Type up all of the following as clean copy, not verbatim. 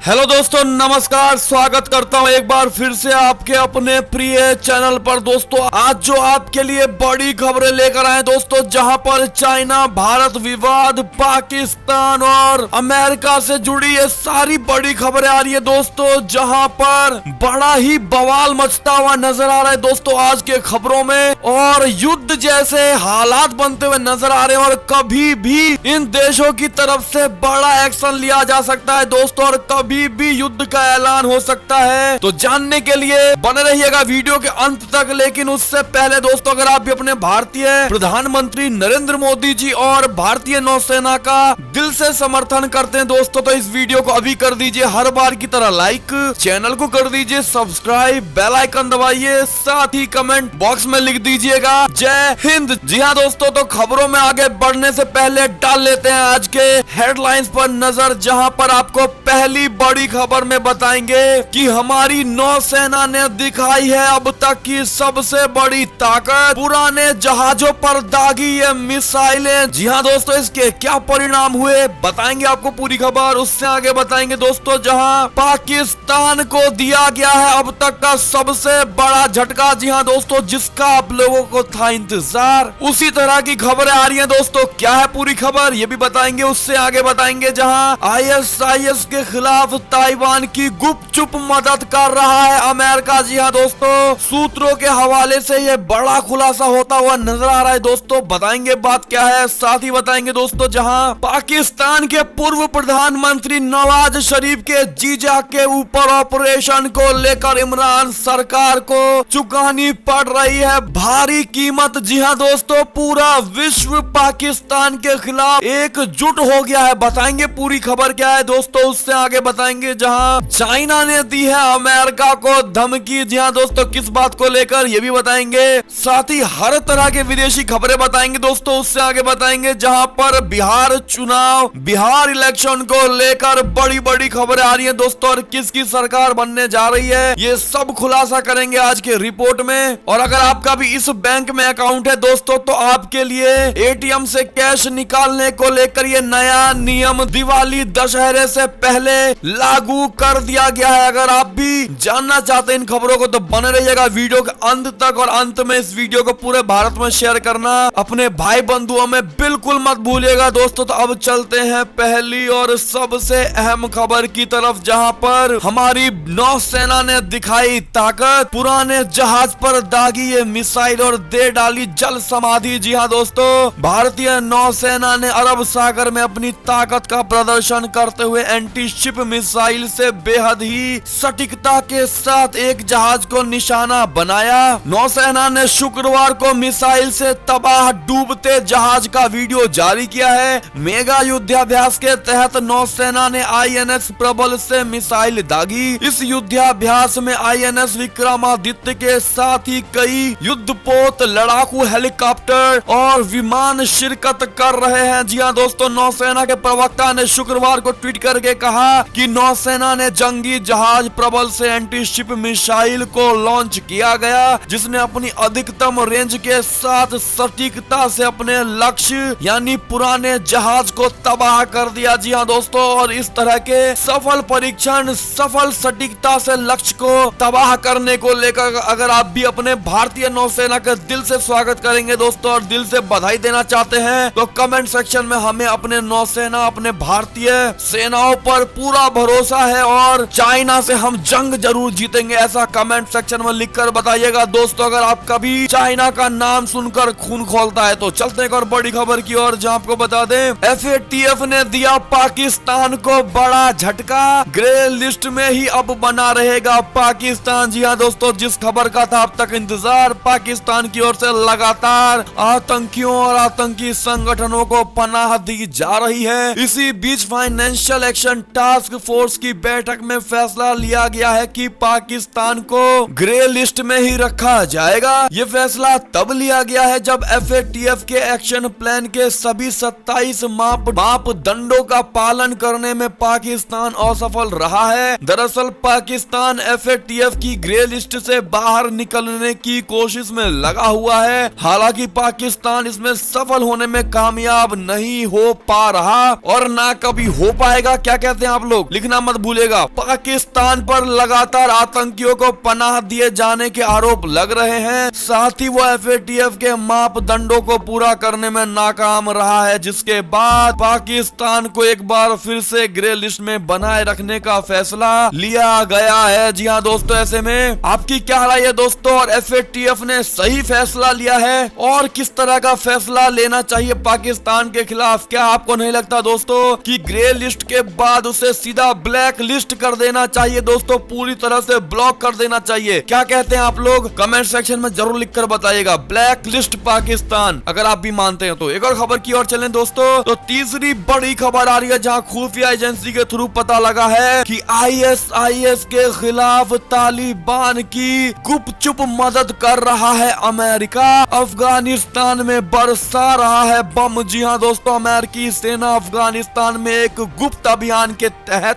Hello दोस्तों, नमस्कार। स्वागत करता हूं एक बार फिर से आपके अपने प्रिय चैनल पर। दोस्तों, आज जो आपके लिए बड़ी खबरें लेकर आए दोस्तों, जहां पर चाइना भारत विवाद, पाकिस्तान और अमेरिका से जुड़ी ये सारी बड़ी खबरें आ रही है दोस्तों, जहां पर बड़ा ही बवाल मचता हुआ नजर आ रहा है दोस्तों आज के खबरों में। और युद्ध जैसे हालात बनते हुए नजर आ रहे हैं और कभी भी इन देशों की तरफ से बड़ा एक्शन लिया जा सकता है दोस्तों, और कभी भी युद्ध का ऐलान हो सकता है। तो जानने के लिए बने रहिएगा वीडियो के अंत तक। लेकिन उससे पहले दोस्तों, अगर आप भी अपने भारतीय प्रधानमंत्री नरेंद्र मोदी जी और भारतीय नौसेना का दिल से समर्थन करते हैं दोस्तों, तो इस वीडियो को अभी कर दीजिए हर बार की तरह लाइक, चैनल को कर दीजिए सब्सक्राइब, बेल आइकन दबाइए, साथ ही कमेंट बॉक्स में लिख दीजिएगा जय हिंद। जी हाँ दोस्तों, तो खबरों में आगे बढ़ने से पहले डाल लेते हैं आज के हेडलाइंस पर नजर, जहां पर आपको पहली बड़ी खबर में बताएंगे कि हमारी नौसेना ने दिखाई है अब तक की सबसे बड़ी ताकत। पुराने जहाजों पर दागी ये मिसाइलें। जी हाँ दोस्तों, इसके क्या परिणाम हुए बताएंगे आपको पूरी खबर। उससे आगे बताएंगे दोस्तों, जहां पाकिस्तान को दिया गया है अब तक का सबसे बड़ा झटका। जी हाँ दोस्तों, जिसका आप लोगों को था इंतजार। उसी तरह की खबरें आ रही है दोस्तों। क्या है पूरी खबर ये भी बताएंगे। उससे आगे बताएंगे, जहां ISIS के खिलाफ ताइवान की गुपचुप मदद कर रहा है अमेरिका। जी हाँ दोस्तों, सूत्रों के हवाले से ये बड़ा खुलासा होता हुआ नजर आ रहा है दोस्तों। बताएंगे बात क्या है। साथ ही बताएंगे दोस्तों, जहां पाकिस्तान के पूर्व प्रधानमंत्री नवाज शरीफ के जीजा के ऊपर ऑपरेशन को लेकर इमरान सरकार को चुकानी पड़ रही है भारी कीमत। जी हाँ दोस्तों, पूरा विश्व पाकिस्तान के खिलाफ एकजुट हो गया है। बताएंगे पूरी खबर क्या है दोस्तों। उससे आगे बताएंगे, जहां चाइना ने दी है अमेरिका को धमकी। जी हाँ दोस्तों, किस बात को लेकर ये भी बताएंगे। साथ ही हर तरह के विदेशी खबरें बताएंगे दोस्तों। उससे आगे बताएंगे, जहां पर बिहार चुनाव, बिहार इलेक्शन को लेकर बड़ी बड़ी खबरें आ रही है दोस्तों, और किसकी सरकार बनने जा रही है ये सब खुलासा करेंगे आज के रिपोर्ट में। और अगर आपका भी इस बैंक में अकाउंट है दोस्तों, तो आपके लिए ATM से कैश निकालने को लेकर ये नया नियम दिवाली दशहरे से पहले लागू कर दिया गया है। अगर आप भी जानना चाहते हैं इन खबरों को, तो बने रहिएगा वीडियो के अंत तक। और अंत में इस वीडियो को पूरे भारत में शेयर करना अपने भाई बंधुओं में बिल्कुल मत भूलिएगा दोस्तों। तो अब चलते हैं पहली और सबसे अहम खबर की तरफ, जहां पर हमारी नौसेना ने दिखाई ताकत। पुराने जहाज पर दागी ये मिसाइल और दे डाली जल समाधि। जी हाँ दोस्तों, भारतीय नौसेना ने अरब सागर में अपनी ताकत का प्रदर्शन करते हुए एंटी शिप मिसाइल से बेहद ही सटीकता के साथ एक जहाज को निशाना बनाया। नौसेना ने शुक्रवार को मिसाइल से तबाह डूबते जहाज का वीडियो जारी किया है। मेगा युद्धाभ्यास के तहत नौसेना ने INS प्रबल से मिसाइल दागी। इस युद्धाभ्यास में INS विक्रमादित्य के साथ ही कई युद्धपोत, लड़ाकू हेलीकॉप्टर और विमान शिरकत कर रहे हैं। जी हाँ दोस्तों, नौसेना के प्रवक्ता ने शुक्रवार को ट्वीट करके कहा कि नौसेना ने जंगी जहाज प्रबल से एंटी शिप मिसाइल को लॉन्च किया गया, जिसने अपनी अधिकतम रेंज के साथ सटीकता से अपने लक्ष्य यानी पुराने जहाज को तबाह कर दिया। जी हाँ दोस्तों, और इस तरह के सफल परीक्षण, सफल सटीकता से लक्ष्य को तबाह करने को लेकर अगर आप भी अपने भारतीय नौसेना का दिल से स्वागत करेंगे दोस्तों, और दिल से बधाई देना चाहते हैं, तो कमेंट सेक्शन में हमें अपने नौसेना, अपने भारतीय सेनाओं पर पूरा भरोसा है और चाइना से हम जंग जरूर जीतेंगे, ऐसा कमेंट सेक्शन में लिखकर बताइएगा दोस्तों। अगर आपका भी चाइना का नाम सुनकर खून खोलता है, तो चलते हैं एक और बड़ी खबर की ओर, जहां आपको बता दें FATF ने दिया पाकिस्तान को बड़ा झटका। ग्रे लिस्ट में ही अब बना रहेगा पाकिस्तान। जी हाँ दोस्तों, जिस खबर का था अब तक इंतजार, पाकिस्तान की ओर से लगातार आतंकियों और आतंकी संगठनों को पनाह दी जा रही है। इसी बीच फाइनेंशियल एक्शन टास्क फोर्स की बैठक में फैसला लिया गया है कि पाकिस्तान को ग्रे लिस्ट में ही रखा जाएगा। ये फैसला तब लिया गया है जब FATF के एक्शन प्लान के सभी 27 मापदंडों का पालन करने में पाकिस्तान असफल रहा है। दरअसल पाकिस्तान FATF की ग्रे लिस्ट से बाहर निकलने की कोशिश में लगा हुआ है। हालांकि पाकिस्तान इसमें सफल होने में कामयाब नहीं हो पा रहा और ना कभी हो पाएगा। क्या कहते हैं आप लोग? लिखना मत भूलिएगा। पाकिस्तान पर लगातार आतंकियों को पनाह दिए जाने के आरोप लग रहे हैं, साथ ही वो FATF के मापदंडों को पूरा करने में नाकाम रहा है, जिसके बाद पाकिस्तान को एक बार फिर से ग्रे लिस्ट में बनाए रखने का फैसला लिया गया है। जी हाँ दोस्तों, ऐसे में आपकी क्या राय है दोस्तों, और FATF ने सही फैसला लिया है और किस तरह का फैसला लेना चाहिए पाकिस्तान के खिलाफ? क्या आपको नहीं लगता दोस्तों कि ग्रे लिस्ट के बाद उसे सीधा ब्लैक लिस्ट कर देना चाहिए दोस्तों, पूरी तरह से ब्लॉक कर देना चाहिए? क्या कहते हैं आप लोग? कमेंट सेक्शन में जरूर लिखकर बताइएगा। ब्लैक लिस्ट पाकिस्तान, अगर आप भी मानते हैं तो। एक और खबर की ओर चलें दोस्तों, तो तीसरी बड़ी खबर आ रही है जहां खुफिया एजेंसी के थ्रू पता लगा है कि ISIS के खिलाफ तालिबान की गुपचुप मदद कर रहा है अमेरिका। अफगानिस्तान में बरसा रहा है बम। जी हाँ दोस्तों, अमेरिकी सेना अफगानिस्तान में एक गुप्त अभियान के तहत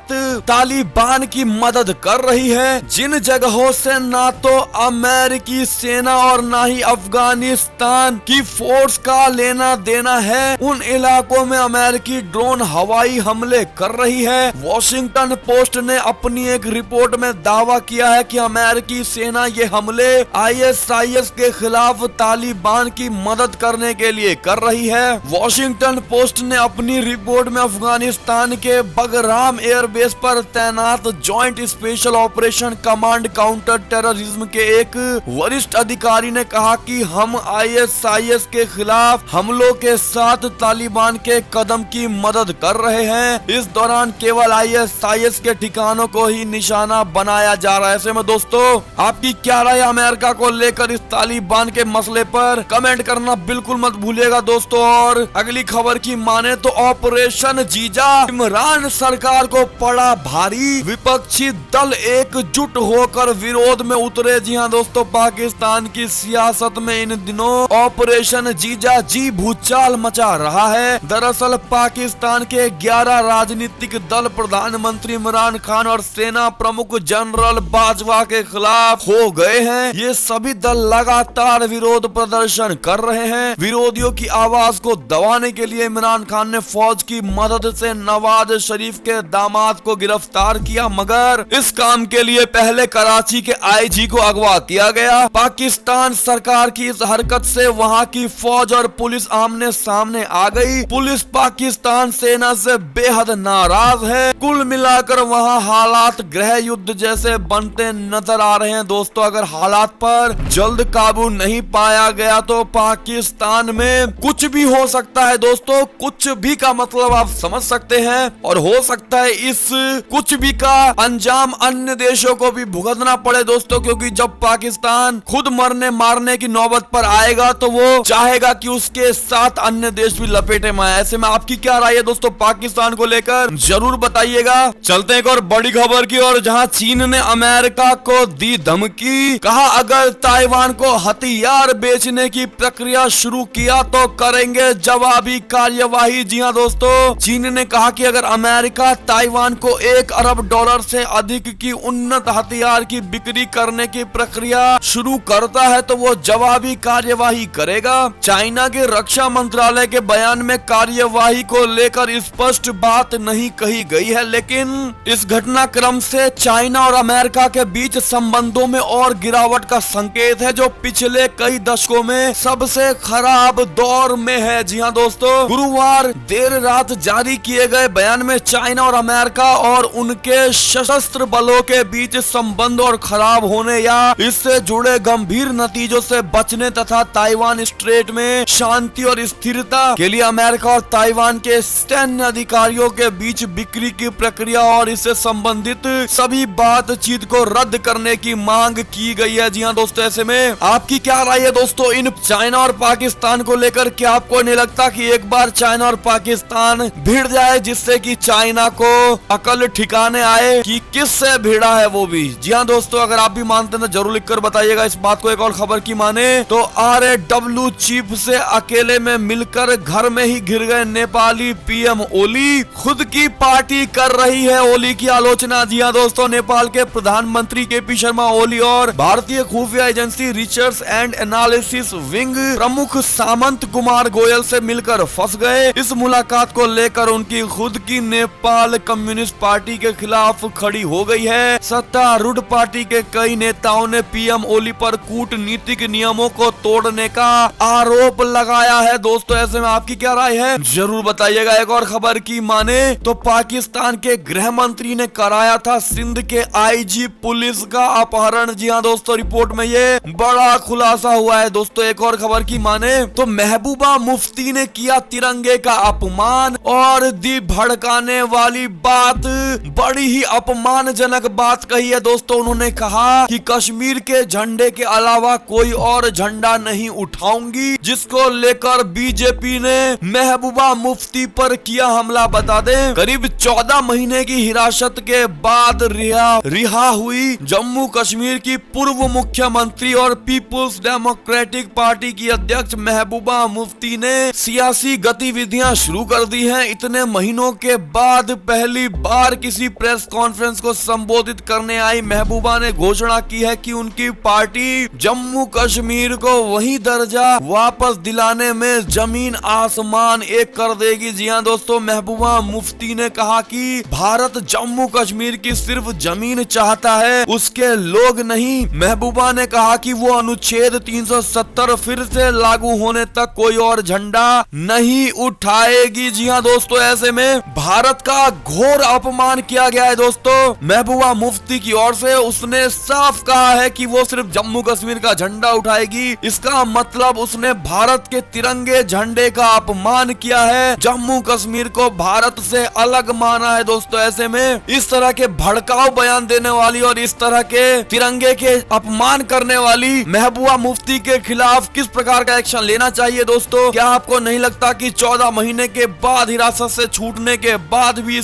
तालिबान की मदद कर रही है। जिन जगहों से ना तो अमेरिकी सेना और ना ही अफगानिस्तान की फोर्स का लेना देना है, उन इलाकों में अमेरिकी ड्रोन हवाई हमले कर रही है। वॉशिंगटन पोस्ट ने अपनी एक रिपोर्ट में दावा किया है कि अमेरिकी सेना ये हमले ISIS के खिलाफ तालिबान की मदद करने के लिए कर रही है। वॉशिंगटन पोस्ट ने अपनी रिपोर्ट में अफगानिस्तान के बगराम एयरबेस पर तैनात joint special operation command counter terrorism के एक वरिष्ठ अधिकारी ने कहा कि हम ISIS के खिलाफ हमलों के साथ तालिबान के कदम की मदद कर रहे हैं। इस दौरान केवल ISIS के ठिकानों को ही निशाना बनाया जा रहा है। ऐसे में दोस्तों, आपकी क्या राय अमेरिका को लेकर इस तालिबान के मसले पर? कमेंट करना बिल्कुल मत भूलिएगा दोस्तों। और अगली खबर की माने तो ऑपरेशन जीजा इमरान सरकार को पड़ा भारी, विपक्षी दल एकजुट होकर विरोध में उतरे। जी हाँ दोस्तों, पाकिस्तान की सियासत में इन दिनों ऑपरेशन जीजा जी भूचाल मचा रहा है। दरअसल पाकिस्तान के 11 राजनीतिक दल प्रधानमंत्री इमरान खान और सेना प्रमुख जनरल बाजवा के खिलाफ हो गए हैं। ये सभी दल लगातार विरोध प्रदर्शन कर रहे हैं। विरोधियों की आवाज को दबाने के लिए इमरान खान ने फौज की मदद से नवाज शरीफ के दामाद को गिरफ्तार किया, मगर इस काम के लिए पहले कराची के IG को अगवा किया गया। पाकिस्तान सरकार की इस हरकत से वहां की फौज और पुलिस आमने सामने आ गई। पुलिस पाकिस्तान सेना से बेहद नाराज है। कुल मिलाकर वहां हालात गृह युद्ध जैसे बनते नजर आ रहे हैं दोस्तों। अगर हालात पर जल्द काबू नहीं पाया गया तो पाकिस्तान में कुछ भी हो सकता है दोस्तों। कुछ भी का मतलब आप समझ सकते हैं, और हो सकता है इस कुछ भी का अंजाम अन्य देशों को भी भुगतना पड़े दोस्तों, क्योंकि जब पाकिस्तान खुद मरने मारने की नौबत पर आएगा तो वो चाहेगा कि उसके साथ अन्य देश भी लपेटे में आए। ऐसे में आपकी क्या राय है दोस्तों पाकिस्तान को लेकर? जरूर बताइएगा। चलते हैं एक और बड़ी खबर की ओर, जहां चीन ने अमेरिका को दी धमकी। कहा अगर ताइवान को हथियार बेचने की प्रक्रिया शुरू किया तो करेंगे जवाबी कार्यवाही। जी हाँ दोस्तों, चीन ने कहा कि अगर अमेरिका ताइवान को $1 अरब से अधिक की उन्नत हथियार की बिक्री करने की प्रक्रिया शुरू करता है तो वो जवाबी कार्यवाही करेगा। चाइना के रक्षा मंत्रालय के बयान में कार्यवाही को लेकर स्पष्ट बात नहीं कही गई है, लेकिन इस घटनाक्रम से चाइना और अमेरिका के बीच संबंधों में और गिरावट का संकेत है, जो पिछले कई दशकों में सबसे खराब दौर में है। जी हाँ दोस्तों, गुरुवार देर रात जारी किए गए बयान में चाइना और अमेरिका और उनके सशस्त्र बलों के बीच संबंध और खराब होने या इससे जुड़े गंभीर नतीजों से बचने तथा ताइवान स्ट्रेट में शांति और स्थिरता के लिए अमेरिका और ताइवान के सैन्य अधिकारियों के बीच बिक्री की प्रक्रिया और इससे संबंधित सभी बातचीत को रद्द करने की मांग की गई है। जी हाँ दोस्तों, ऐसे में आपकी क्या राय है दोस्तों इन चाइना और पाकिस्तान को लेकर? क्या आपको नहीं लगता कि एक बार चाइना और पाकिस्तान भिड़ जाए, जिससे कि चाइना को अकल ठिकाने आए कि किससे भिड़ा है वो भी? जी हाँ दोस्तों, अगर आप भी मानते हैं तो जरूर लिखकर बताइएगा इस बात को। एक और खबर की माने तो RAW चीफ से अकेले में मिलकर घर में ही घिर गए नेपाली PM ओली। खुद की पार्टी कर रही है ओली की आलोचना। जी हाँ दोस्तों, नेपाल के प्रधानमंत्री KP शर्मा ओली और भारतीय खुफिया agency research and analysis wing प्रमुख सामंत कुमार गोयल से मिलकर फंस गए। इस मुलाकात को लेकर उनकी खुद की नेपाल कम्युनिस्ट पार्टी के खिलाफ खड़ी हो गई है। सत्तारूढ़ पार्टी के कई नेताओं ने पीएम ओली पर कूटनीतिक नियमों को तोड़ने का आरोप लगाया है। दोस्तों ऐसे में आपकी क्या राय है, जरूर बताइएगा। एक और खबर की माने तो पाकिस्तान के गृह मंत्री ने कराया था सिंध के आईजी पुलिस का अपहरण। जी हाँ दोस्तों, रिपोर्ट में ये बड़ा खुलासा हुआ है। दोस्तों एक और खबर की माने तो महबूबा मुफ्ती ने किया तिरंगे का अपमान और दी भड़काने वाली बात, बड़ी ही अपमानजनक बात कही है। दोस्तों उन्होंने कहा कि कश्मीर के झंडे के अलावा कोई और झंडा नहीं उठाऊंगी, जिसको लेकर बीजेपी ने महबूबा मुफ्ती पर किया हमला। बता दें करीब 14 महीने की हिरासत के बाद रिहा हुई जम्मू कश्मीर की पूर्व मुख्यमंत्री और पीपुल्स डेमोक्रेटिक पार्टी की अध्यक्ष महबूबा मुफ्ती ने सियासी गतिविधियां शुरू कर दी हैं। इतने महीनों के बाद पहली बार किसी प्रेस कॉन्फ्रेंस को संबोधित करने आई महबूबा ने घोषणा की है कि उनकी पार्टी जम्मू कश्मीर को वही दर्जा वापस दिलाने में जमीन आसमान एक कर देगी। जी हाँ दोस्तों, महबूबा मुफ्ती ने कहा कि भारत जम्मू कश्मीर की सिर्फ जमीन चाहता है, उसके लोग नहीं। महबूबा ने कहा कि वो अनुच्छेद 370 फिर से लागू होने तक कोई और झंडा नहीं उठाएगी। जी हाँ दोस्तों, ऐसे में भारत का घोर अपमान किया गया है। दोस्तों महबूबा मुफ्ती की ओर से उसने साफ कहा है कि वो सिर्फ जम्मू कश्मीर का झंडा उठाएगी। इसका मतलब उसने भारत के तिरंगे झंडे का अपमान किया है, जम्मू कश्मीर को भारत से अलग माना है। दोस्तों ऐसे में इस तरह के भड़काऊ बयान देने वाली और इस तरह के तिरंगे के अपमान करने वाली महबूबा मुफ्ती के खिलाफ किस प्रकार का एक्शन लेना चाहिए। दोस्तों क्या आपको नहीं लगता कि 14 महीने के बाद हिरासत से छूटने के बाद भी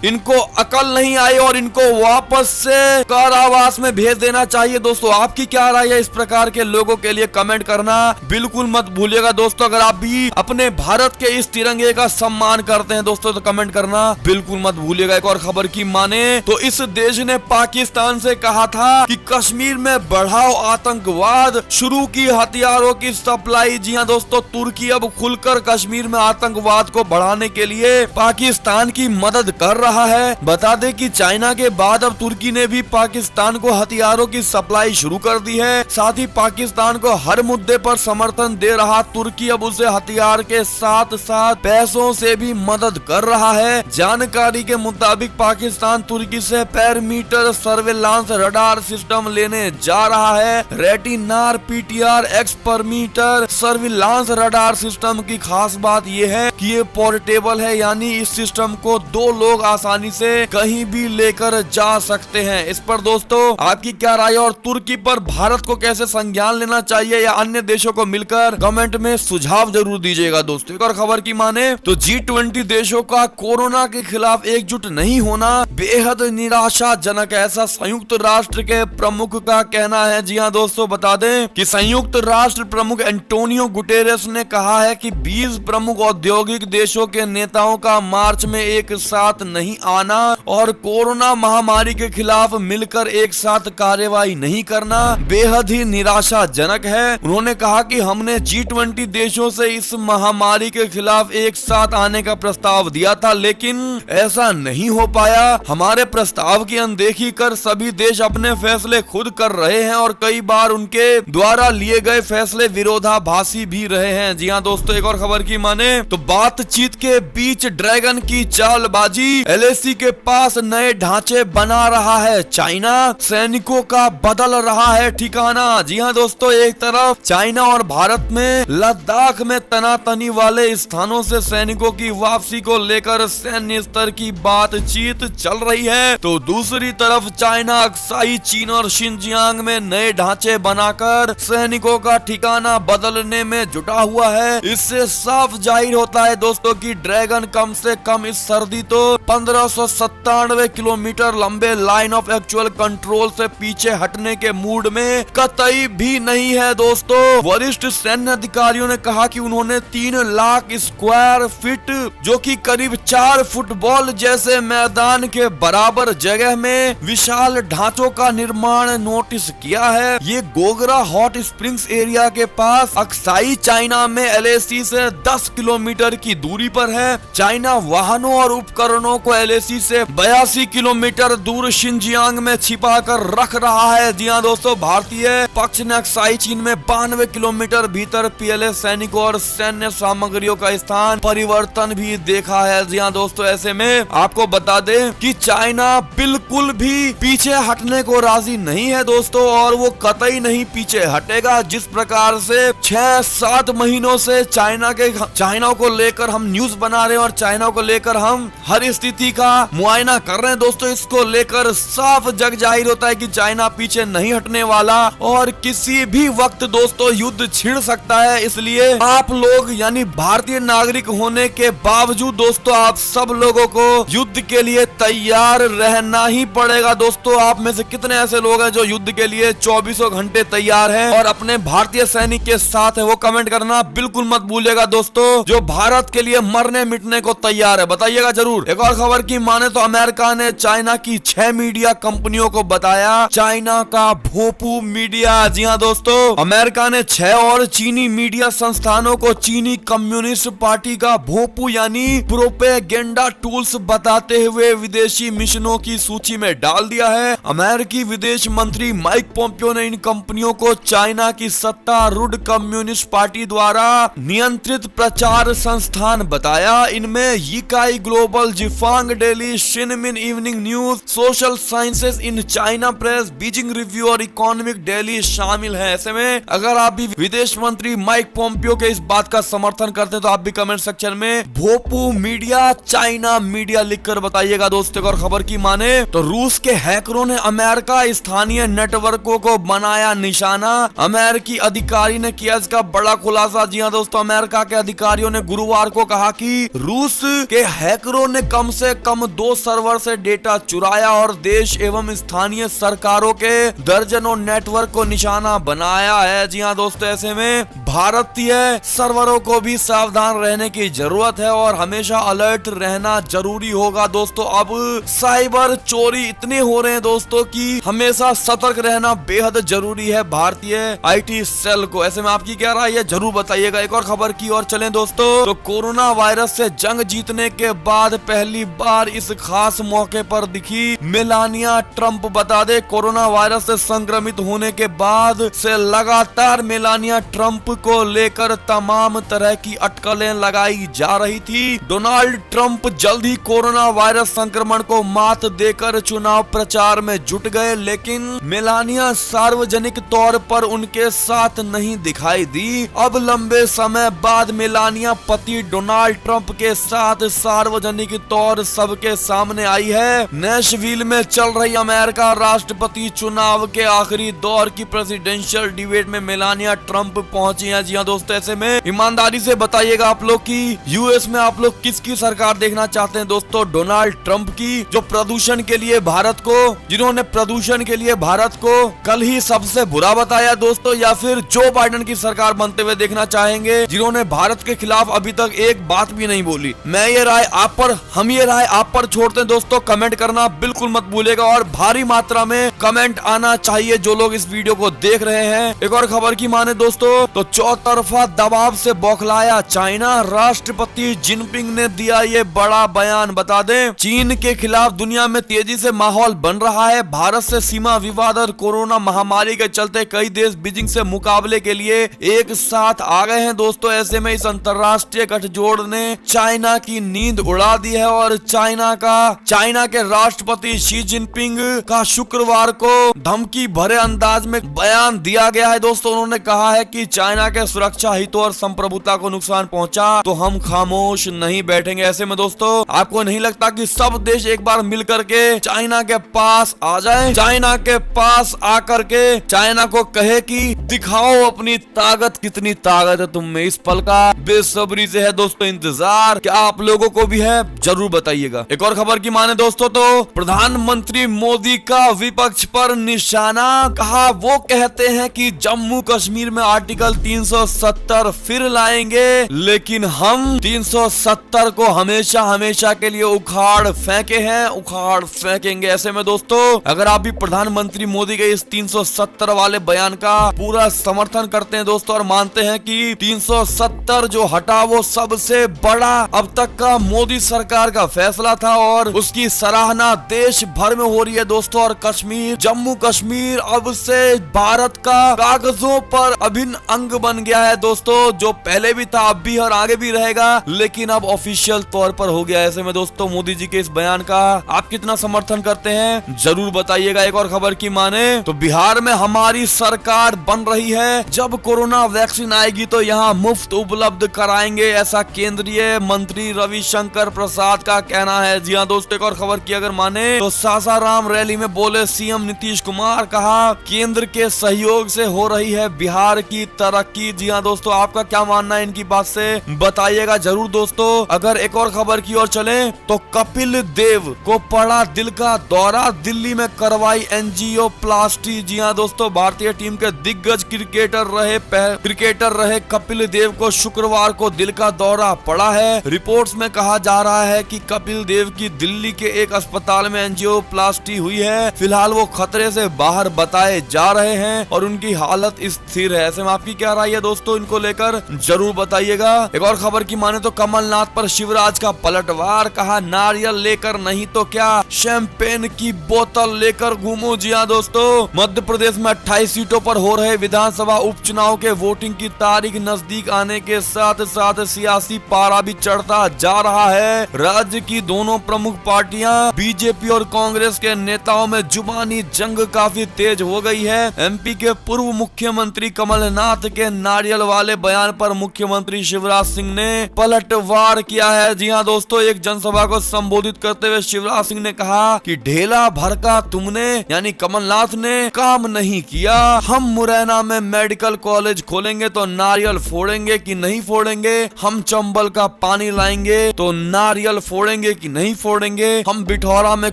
इनको अकल नहीं आई और इनको वापस से कारावास में भेज देना चाहिए। दोस्तों आपकी क्या राय है इस प्रकार के लोगों के लिए, कमेंट करना बिल्कुल मत भूलिएगा। दोस्तों अगर आप भी अपने भारत के इस तिरंगे का सम्मान करते हैं दोस्तों तो कमेंट करना बिल्कुल मत भूलिएगा। एक और खबर की माने तो इस देश ने पाकिस्तान से कहा था कि कश्मीर में बढ़ाओ आतंकवाद, शुरू की हथियारों की सप्लाई। जी हाँ दोस्तों, तुर्की अब खुलकर कश्मीर में आतंकवाद को बढ़ाने के लिए पाकिस्तान की मदद कर रहा है। बता दें कि चाइना के बाद अब तुर्की ने भी पाकिस्तान को हथियारों की सप्लाई शुरू कर दी है। साथ ही पाकिस्तान को हर मुद्दे पर समर्थन दे रहा तुर्की अब उसे हथियार के साथ साथ पैसों से भी मदद कर रहा है। जानकारी के मुताबिक पाकिस्तान तुर्की से पैरामीटर सर्विलांस रडार सिस्टम लेने जा रहा है। Retinar PTR X perimeter surveillance radar system की खास बात यह है कि ये पोर्टेबल है, यानी इस सिस्टम को 2 लोग आसानी से कहीं भी लेकर जा सकते हैं। इस पर दोस्तों आपकी क्या राय और तुर्की पर भारत को कैसे संज्ञान लेना चाहिए या अन्य देशों को मिलकर कमेंट में सुझाव जरूर दीजिएगा। दोस्तों एक और खबर की माने तो G20 देशों का कोरोना के खिलाफ एकजुट नहीं होना बेहद निराशाजनक, ऐसा संयुक्त राष्ट्र के प्रमुख का कहना है। जी हाँ दोस्तों, बता दें कि संयुक्त राष्ट्र प्रमुख एंटोनियो गुटेरेस ने कहा है कि 20 प्रमुख औद्योगिक देशों के नेताओं का मार्च में एक साथ नहीं आना और कोरोना महामारी के खिलाफ मिलकर एक साथ कार्यवाही नहीं करना बेहद ही निराशाजनक है। उन्होंने कहा कि हमने G20 देशों से इस महामारी के खिलाफ एक साथ आने का प्रस्ताव दिया था, लेकिन ऐसा नहीं हो पाया। हमारे प्रस्ताव की अनदेखी कर सभी देश अपने फैसले खुद कर रहे हैं और कई बार उनके द्वारा लिए गए फैसले विरोधाभासी भी रहे हैं। जी हाँ दोस्तों, एक और खबर की माने तो बातचीत के बीच ड्रैगन की चालबाजी, LAC के पास नए ढांचे बना रहा है चाइना, सैनिकों का बदल रहा है ठिकाना। जी हाँ दोस्तों, एक तरफ चाइना और भारत में लद्दाख में तनातनी वाले स्थानों से सैनिकों की वापसी को लेकर सैन्य स्तर की बातचीत चल रही है, तो दूसरी तरफ चाइना अक्साई चीन और शिनजियांग में नए ढांचे बनाकर सैनिकों का ठिकाना बदलने में जुटा हुआ है। इससे साफ जाहिर होता है दोस्तों कि ड्रैगन कम से कम इस सर्दी तो 1597 किलोमीटर लंबे लाइन ऑफ एक्चुअल कंट्रोल से पीछे हटने के मूड में कतई भी नहीं है। दोस्तों वरिष्ठ सैन्य अधिकारियों ने कहा कि उन्होंने 3 लाख स्क्वायर फीट जो कि करीब 4 फुटबॉल जैसे मैदान के बराबर जगह में विशाल ढांचों का निर्माण नोटिस किया है। ये गोगरा हॉट स्प्रिंग्स एरिया के पास अक्साई चाइना में LAC से 10 किलोमीटर की दूरी पर है। चाइना वाहनों और उपकरणों को एलएसी से 82 किलोमीटर दूर शिनजियांग में छिपा कर रख रहा है। जी हाँ दोस्तों, भारतीय पक्ष ने अक्साई चीन में 92 किलोमीटर भीतर पीएलए सैनिकों और सैन्य सामग्रियों का स्थान परिवर्तन भी देखा है। जी हाँ दोस्तों, ऐसे में आपको बता दें कि चाइना बिल्कुल भी पीछे हटने को राजी नहीं है दोस्तों, और वो कतई नहीं पीछे हटेगा। जिस प्रकार से 6-7 महीनों से चाइना को लेकर हम न्यूज बना रहे हैं और चाइना को लेकर हम हर स्थिति का मुआयना कर रहे हैं दोस्तों, इसको लेकर साफ जग जाहिर होता है कि चाइना पीछे नहीं हटने वाला और किसी भी वक्त दोस्तों युद्ध छिड़ सकता है। इसलिए आप लोग यानी भारतीय नागरिक होने के बावजूद दोस्तों आप सब लोगों को युद्ध के लिए तैयार रहना ही पड़ेगा। दोस्तों आप में से कितने ऐसे लोग हैं जो युद्ध के लिए 24 घंटे तैयार हैं और अपने भारतीय सैनिक के साथ है, वो कमेंट करना बिल्कुल मत भूलिएगा दोस्तों। जो भारत के लिए मरने मिटने को तैयार है बताइएगा जरूर। एक और खबर की माने तो अमेरिका ने चाइना की 6 मीडिया कंपनियों को बताया चाइना का भोंपू मीडिया। जी हाँ दोस्तों, अमेरिका ने 6 और चीनी मीडिया संस्थानों को चीनी कम्युनिस्ट पार्टी का भोंपू यानी प्रोपेगेंडा टूल्स बताते हुए विदेशी मिशनों की सूची में डाल दिया है। अमेरिकी विदेश मंत्री माइक पोम्पियो ने इन कंपनियों को चाइना की सत्तारूढ़ कम्युनिस्ट पार्टी द्वारा नियंत्रित प्रचार संस्थान बताया। इनमें Yicai global, Jiefang daily, Xinmin evening news, social sciences in China press, Beijing review और इकोनॉमिक डेली शामिल है। ऐसे में अगर आप भी विदेश मंत्री माइक पोम्पियो के इस बात का समर्थन करते हैं तो आप भी कमेंट सेक्शन में भोंपू मीडिया, चाइना मीडिया लिखकर बताइएगा दोस्तों। और खबर की माने तो रूस के हैकरों ने अमेरिका स्थानीय नेटवर्कों को बनाया निशाना। अमेरिकी अधिकारी ने किया इसका बड़ा खुलासा। जी हाँ दोस्तों, अमेरिका के अधिकारियों ने गुरुवार को कहा कि रूस के हैकरों ने कम से कम 2 सर्वर से डेटा चुराया और देश एवं स्थानीय सरकारों के दर्जनों नेटवर्क को निशाना बनाया है। जी हाँ दोस्तों, ऐसे में भारतीय सर्वरों को भी सावधान रहने की जरूरत है और हमेशा अलर्ट रहना जरूरी होगा दोस्तों। अब साइबर चोरी इतने हो रहे हैं दोस्तों कि हमेशा सतर्क रहना बेहद जरूरी है भारतीय आईटी सेल को। ऐसे में आपकी क्या राय है जरूर बताइएगा। एक और खबर की ओर चलें दोस्तों, तो कोरोना वायरस से जंग जीतने के बाद पहली बार इस खास मौके पर दिखी मेलानिया ट्रंप। बता दे कोरोना वायरस से संक्रमित होने के बाद से लगातार मेलानिया ट्रंप को लेकर तमाम तरह की अटकलें लगाई जा रही थी। डोनाल्ड ट्रंप जल्द ही कोरोना वायरस संक्रमण को मात देकर चुनाव प्रचार में जुट गए, लेकिन मेलानिया सार्वजनिक तौर पर उनके साथ नहीं दिखाई दी। अब लंबे समय बाद मेलानिया पति डोनाल्ड ट्रंप के साथ सार्वजनिक तौर सबके सामने आई है। नेशविल में चल रही अमेरिका राष्ट्रपति चुनाव के आखिरी दौर की प्रेसिडेंशियल डिबेट में मेलानिया ट्रंप पहुंची हैं। जी हाँ दोस्तों, ऐसे में ईमानदारी से बताइएगा आप लोग की यूएस में आप लोग किसकी सरकार देखना चाहते हैं दोस्तों, डोनाल्ड ट्रंप की जो प्रदूषण के लिए भारत को, जिन्होंने प्रदूषण के लिए भारत को कल ही सबसे बुरा बताया दोस्तों, या फिर जो बाइडेन की सरकार बनते हुए देखना चाहेंगे जिन्होंने भारत के खिलाफ अभी तक एक बात भी नहीं बोली। मैं ये राय आप पर, हम ये राय आप पर छोड़ते हैं दोस्तों। कमेंट करना बिल्कुल मत भूलिएगा और भारी मात्रा में कमेंट आना चाहिए जो लोग इस वीडियो को देख रहे हैं। एक और खबर की माने दोस्तों, तो चौतरफा दबाव से बौखलाया चाइना, राष्ट्रपति जिनपिंग ने दिया ये बड़ा बयान। बता दें चीन के खिलाफ दुनिया में तेजी से माहौल बन रहा है। भारत से सीमा विवाद और कोरोना महामारी के चलते कई देश बीजिंग से मुकाबले के लिए एक साथ आ गए हैं दोस्तों। ऐसे में इस अंतर्राष्ट्रीय गठजोड़ ने चाइना की नींद उड़ा दी है और चाइना के राष्ट्रपति शी जिनपिंग का शुक्रवार को धमकी भरे अंदाज में बयान दिया गया है दोस्तों। उन्होंने कहा है कि चाइना के सुरक्षा हितों और संप्रभुता को नुकसान पहुंचा तो हम खामोश नहीं बैठेंगे। ऐसे में दोस्तों आपको नहीं लगता कि सब देश एक बार मिलकर के चाइना के पास आ जाएं, चाइना के पास आकर के चाइना को कहे कि दिखाओ अपनी ताकत, कितनी ताकत है तुम में। इस पल का बेसब्री से है दोस्तों इंतजार, क्या आप लोगों को भी है जरूर बताइएगा। एक और खबर की माने दोस्तों, तो प्रधानमंत्री मोदी का विपक्ष पर निशाना। कहा वो कहते हैं कि जम्मू कश्मीर में आर्टिकल 370 फिर लाएंगे, लेकिन हम 370 को हमेशा हमेशा के लिए उखाड़ फेंके हैं, उखाड़ फेंकेंगे। ऐसे में दोस्तों अगर आप भी प्रधानमंत्री मोदी के इस 370 वाले बयान का पूरा समर्थन करते हैं दोस्तों और मानते हैं कि 370 जो हटा वो सबसे बड़ा अब तक का मोदी सरकार का फैसला था और उसकी सराहना देश भर में हो रही है दोस्तों। और कश्मीर, जम्मू कश्मीर अब से भारत का कागजों पर अभिन्न अंग बन गया है दोस्तों। जो पहले भी था, अब भी और आगे भी रहेगा, लेकिन अब ऑफिशियल तौर पर हो गया। ऐसे में दोस्तों मोदी जी के इस बयान का आप कितना समर्थन करते हैं जरूर बताइएगा। एक और खबर की माने तो बिहार में हमारी सरकार बन रही है, जब कोरोना वैक्सीन आएगी तो यहाँ मुफ्त उपलब्ध कराएंगे, ऐसा केंद्रीय मंत्री रविशंकर प्रसाद का कहना है। जी हाँ दोस्तों, एक और खबर की अगर माने तो सासाराम रैली में बोले सीएम नीतीश कुमार, कहा केंद्र के सहयोग से हो रही है बिहार की तरक्की। जी हाँ दोस्तों, आपका क्या मानना है इनकी बात से बताइएगा जरूर दोस्तों। अगर एक और खबर की ओर चले तो कपिल देव को पड़ा दिल का दौरा, दिल्ली में करवाई एंजियोप्लास्टी। जी हाँ दोस्तों, भारतीय टीम के दिग्गज क्रिकेटर रहे कपिल देव को शुक्रवार को दिल का दौरा पड़ा है। रिपोर्ट्स में कहा जा रहा है कि कपिल देव की दिल्ली के एक अस्पताल में एंजियोप्लास्टी हुई है। फिलहाल वो खतरे से बाहर बताए जा रहे हैं और उनकी हालत स्थिर है। ऐसे में आपकी क्या राय है दोस्तों, इनको लेकर जरूर बताइएगा। एक और खबर की माने तो कमलनाथ पर शिवराज का पलटवार, कहा नारियल लेकर नहीं तो क्या शैंपेन की बोतल लेकर घूमो। जी हाँ दोस्तों, मध्य प्रदेश में 28 सीटों पर हो रहे विधानसभा उपचुनाव के वोटिंग की तारीख नजदीक आने के साथ साथ सियासी पारा भी चढ़ता जा रहा है। राज्य की दोनों प्रमुख पार्टियां बीजेपी और कांग्रेस के नेताओं में जुबानी जंग काफी तेज हो गई है। एमपी के पूर्व मुख्यमंत्री कमलनाथ के नारियल वाले बयान पर मुख्यमंत्री शिवराज सिंह ने पलटवार किया है। जी हाँ दोस्तों, एक जनसभा को संबोधित करते हुए शिवराज सिंह ने कहा कि ढेला भर का तुमने यानी कमलनाथ ने काम नहीं किया। हम मुरैना में मेडिकल कॉलेज खोलेंगे तो नारियल फोड़ेंगे कि नहीं फोड़ेंगे, हम चंबल का पानी लाएंगे तो नारियल फोड़ेंगे कि नहीं फोड़ेंगे, हम बिठौरा में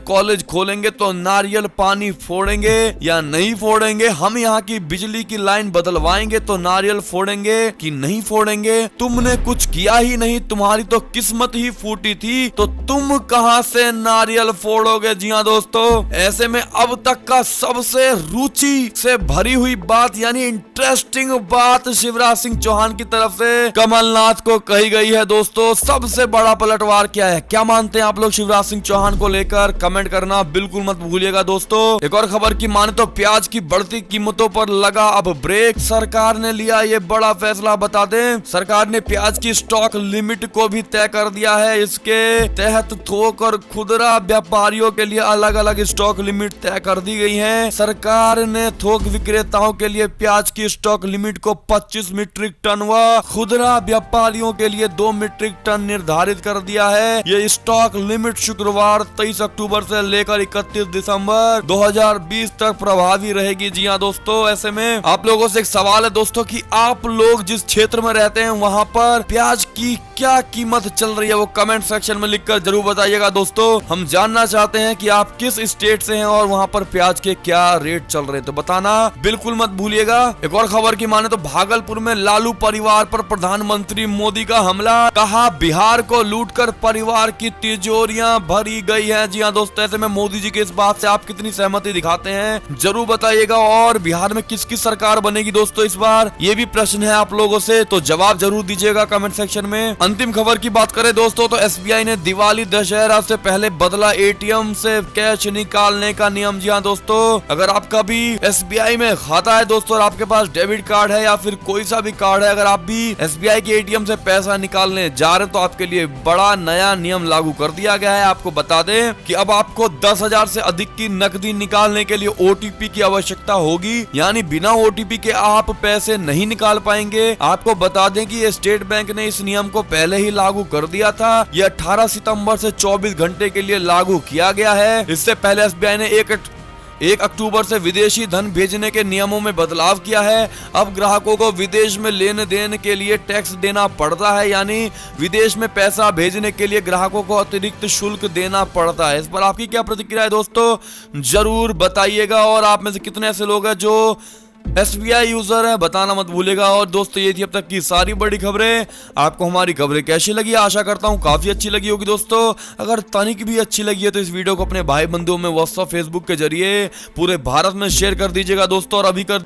कॉलेज खोलेंगे तो नारियल पानी फोड़ेंगे या नहीं फोड़ेंगे, हम यहाँ की बिजली की लाइन बदलवाएंगे तो नारियल फोड़ेंगे कि नहीं फोड़ेंगे। तुमने कुछ किया ही नहीं, तुम्हारी तो किस्मत ही फूटी थी, तो तुम कहां से नारियल फोड़ोगे। जी हाँ दोस्तों, ऐसे में अब तक का सबसे रुचि से भरी हुई बात यानी इंटरेस्टिंग बात शिवराज सिंह चौहान की तरफ से कमलनाथ को कही गई है दोस्तों। सबसे बड़ा पलटवार क्या है, क्या मानते हैं आप लोग शिवराज सिंह चौहान को लेकर, कमेंट करना बिल्कुल मत भूलिएगा दोस्तों। एक और खबर की माने तो प्याज की बढ़ती कीमतों पर लगा अब ब्रेक, सरकार ने लिया ये बड़ा फैसला। बता दें, सरकार ने प्याज की स्टॉक लिमिट को भी तय कर दिया है। इसके तहत थोक और खुदरा व्यापारियों के लिए अलग अलग स्टॉक लिमिट तय कर दी गई है। सरकार ने थोक विक्रेताओं के लिए प्याज की स्टॉक लिमिट को 25 मीट्रिक टन व खुदरा व्यापारियों के लिए 2 मीट्रिक टन निर्धारित कर दिया है। ये स्टॉक लिमिट शुक्रवार 23 अक्टूबर से लेकर 31 दिसंबर 2020 तक प्रभावी रहेगी। जी हाँ दोस्तों, ऐसे में आप लोगों से एक सवाल है दोस्तों कि आप लोग जिस क्षेत्र में रहते हैं वहाँ पर प्याज की क्या कीमत चल रही है, वो कमेंट सेक्शन में लिखकर जरूर बताइएगा दोस्तों। हम जानना चाहते हैं कि आप किस स्टेट से हैं और वहाँ पर प्याज के क्या रेट चल रहे हैं, तो बताना बिल्कुल मत भूलिएगा। एक और खबर की माने तो भागलपुर में लालू परिवार पर प्रधानमंत्री मोदी का हमला, कहा बिहार को लूटकर परिवार की तिजोरियां भरी गई हैं। जी हाँ दोस्तों, ऐसे में मोदी जी के इस बात से आप कितनी सहमति दिखाते हैं जरूर बताइएगा। और बिहार में किसकी सरकार बनेगी दोस्तों इस बार, ये भी प्रश्न है आप लोगों से, तो जवाब जरूर दीजिएगा कमेंट सेक्शन में। अंतिम खबर की बात करें दोस्तों तो एसबीआई ने दिवाली दशहरा से पहले बदला एटीएम से कैश निकालने का नियम। जी हाँ दोस्तों, अगर आपका भी एसबीआई में खाता है दोस्तों और आपके पास डेबिट कार्ड है या फिर कोई सा भी कार्ड है, अगर आप भी एसबीआई के एटीएम से पैसा निकालने जा रहे हैं तो आपके लिए बड़ा नया नियम लागू कर दिया गया है। आपको बता दें कि अब आपको 10,000 से अधिक की नकदी निकालने के लिए ओटीपी की आवश्यकता होगी, यानी बिना ओटीपी के आप पैसे नहीं निकाल पाएंगे। आपको बता दें कि स्टेट बैंक ने इस नियम को पहले ही लागू कर दिया था। यह 18 सितंबर से 24 घंटे के लिए लागू किया गया है। इससे पहले एसबीआई ने 1 अक्टूबर से विदेशी धन भेजने के नियमों में बदलाव किया है। अब ग्राहकों को विदेश में लेन देन के लिए टैक्स देना पड़ता है, यानी विदेश में पैसा भेजने के लिए ग्राहकों को अतिरिक्त शुल्क देना पड़ता है। इस पर आपकी क्या प्रतिक्रिया है दोस्तों, जरूर बताइएगा। और आप में से कितने ऐसे लोग हैं जो एसबीआई यूजर है, बताना मत भूलेगा। और दोस्तों, ये थी अब तक की सारी बड़ी खबरें। आपको हमारी खबरें कैसी लगी, आशा करता हूँ काफी अच्छी लगी होगी दोस्तों। अगर तनिक भी अच्छी लगी है तो इस वीडियो को अपने भाई बंधुओं में व्हाट्सएप फेसबुक के जरिए पूरे भारत में शेयर कर दीजिएगा दोस्तों। और अभी कर